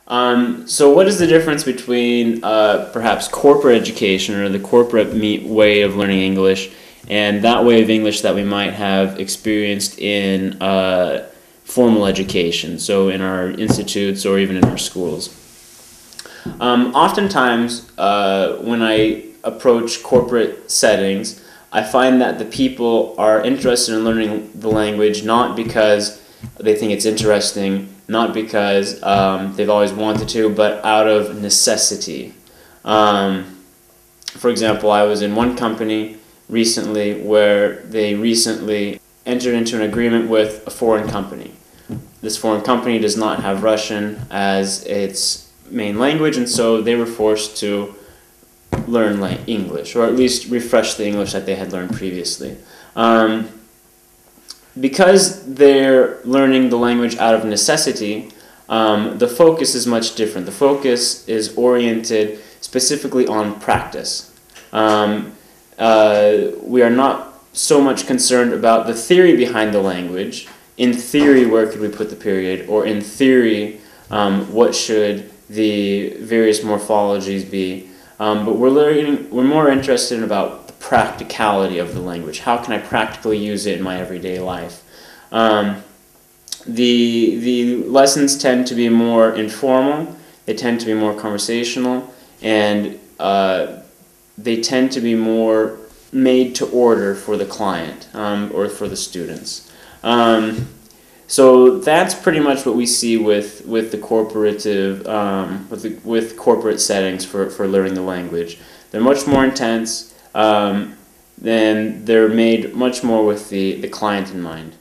So what is the difference between perhaps corporate education or the corporate way of learning English and that way of English that we might have experienced in formal education, so in our institutes or even in our schools? Oftentimes, when I approach corporate settings, I find that the people are interested in learning the language not because they think it's interesting, not because they've always wanted to, but out of necessity. For example, I was in one company recently where they recently entered into an agreement with a foreign company. This foreign company does not have Russian as its main language, and so they were forced to learn English, or at least refresh the English that they had learned previously. Because they're learning the language out of necessity, the focus is much different. The focus is oriented specifically on practice. We are not so much concerned about the theory behind the language. In theory, where could we put the period? Or in theory, what should the various morphologies be? But we're more interested in about the practicality of the language. How can I practically use it in my everyday life? The lessons tend to be more informal, they tend to be more conversational, and they tend to be more made to order for the client or for the students. So that's pretty much what we see with the corporative with corporate settings for learning the language. They're much more intense, and they're made much more with the client in mind.